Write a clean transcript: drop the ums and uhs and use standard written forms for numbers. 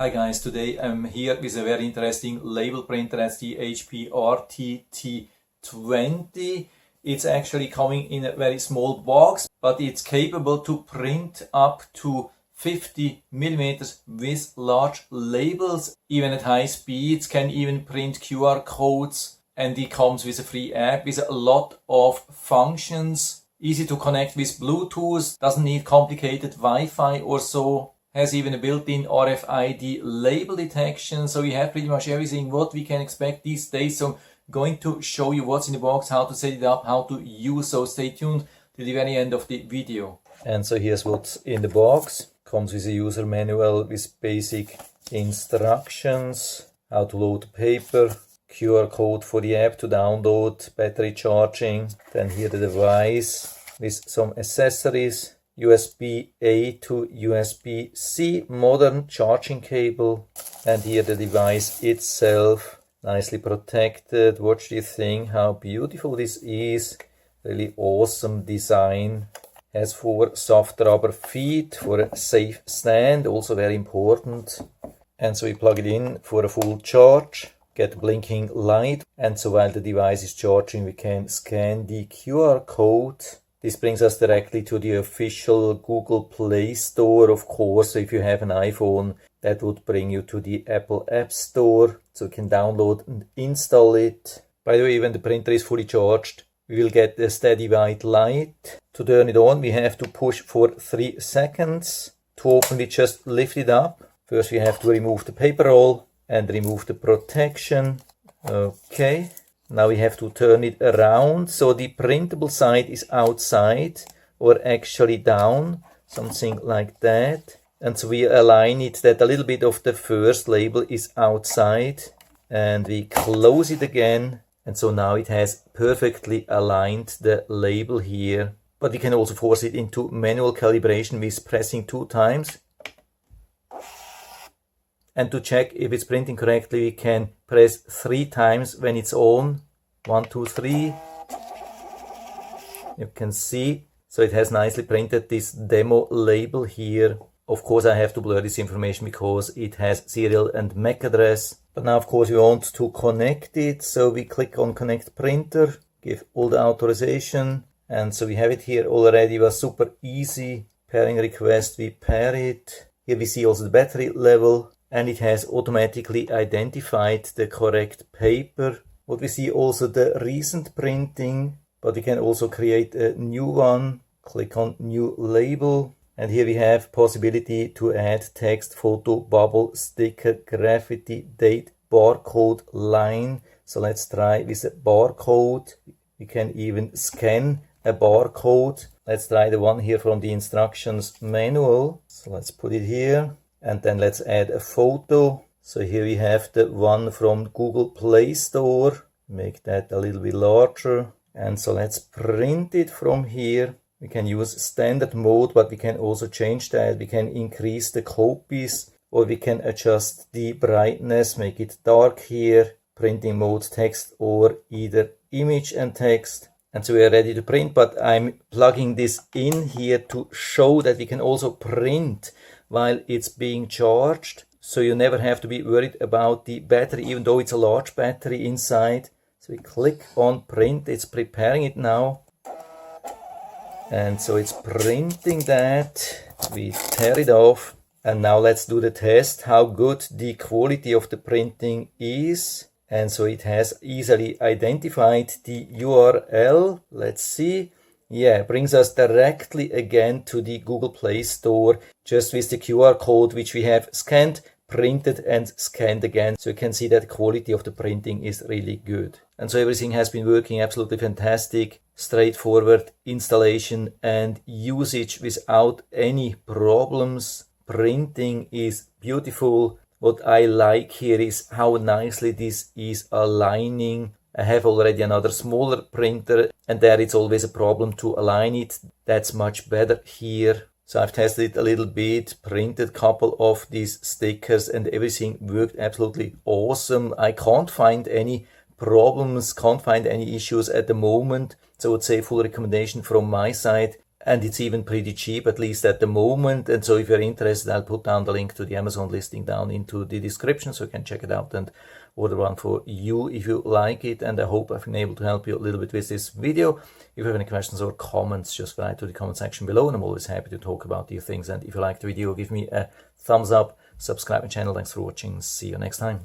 Hi guys, today I'm here with a very interesting label printer. That's the HPRT T20. It's actually coming in a very small box, but it's capable to print up to 50 millimeters with large labels, even at high speeds, can even print QR codes, and it comes with a free app with a lot of functions. Easy to connect with Bluetooth, doesn't need complicated Wi-Fi or so. Has even a built-in RFID label detection, so you have pretty much everything what we can expect these days. So I'm going to show you what's in the box, how to set it up, how to use, so stay tuned to the very end of the video. And so here's what's in the box. Comes with a user manual with basic instructions, how to load the paper, QR code for the app to download, battery charging, then here the device with some accessories, USB-A to USB-C modern charging cable, and here the device itself, nicely protected. Watch this thing, how beautiful this is, really awesome design. Has 4 soft rubber feet for a safe stand, also very important. And so we plug it in for a full charge, get a blinking light, and so while the device is charging we can scan the QR code. This brings us directly to the official Google Play Store, of course. So if you have an iPhone, that would bring you to the Apple App Store, so you can download and install it. By the way, when the printer is fully charged, we will get a steady white light. To turn it on, we have to push for 3 seconds. To open it, just lift it up. First, we have to remove the paper roll and remove the protection. Okay. Now we have to turn it around, so the printable side is outside, or actually down, something like that. And so we align it that a little bit of the first label is outside, and we close it again. And so now it has perfectly aligned the label here. But we can also force it into manual calibration with pressing 2 times. And to check if it's printing correctly, we can press 3 times when it's on. 1, 2, 3. You can see, so it has nicely printed this demo label here. Of course, I have to blur this information because it has serial and MAC address. But now, of course, we want to connect it. So we click on Connect Printer, give all the authorization. And so we have it here already. It was super easy. Pairing request, we pair it. Here we see also the battery level. And it has automatically identified the correct paper. What we see also the recent printing, but we can also create a new one. Click on New Label. And here we have possibility to add text, photo, bubble, sticker, graffiti, date, barcode, line. So let's try with a barcode. We can even scan a barcode. Let's try the one here from the instructions manual. So let's put it here. And then let's add a photo. So here we have the one from Google Play Store. Make that a little bit larger. And so let's print it from here. We can use standard mode, but we can also change that. We can increase the copies, or we can adjust the brightness, make it dark here. Printing mode, text, or either image and text. And so we are ready to print, but I'm plugging this in here to show that we can also print while it's being charged. So you never have to be worried about the battery, even though it's a large battery inside. So we click on print, it's preparing it now. And so it's printing that. We tear it off. And now let's do the test, how good the quality of the printing is. And so it has easily identified the URL. Let's see. Yeah, brings us directly again to the Google Play Store, just with the QR code which we have scanned, printed and scanned again. So you can see that the quality of the printing is really good. And so everything has been working absolutely fantastic, straightforward installation and usage without any problems. Printing is beautiful. What I like here is how nicely this is aligning. I have already another smaller printer and there it's always a problem to align it. That's much better here. So I've tested it a little bit, printed a couple of these stickers and everything worked absolutely awesome. I can't find any problems, can't find any issues at the moment. So I would say full recommendation from my side. and it's even pretty cheap, at least at the moment. And so if you're interested, I'll put down the link to the Amazon listing down into the description, so you can check it out and order one for you if you like it. And I hope I've been able to help you a little bit with this video. If you have any questions or comments, just write to the comment section below, and I'm always happy to talk about these things. And if you like the video, give me a thumbs up, subscribe my channel. Thanks for watching. See you next time.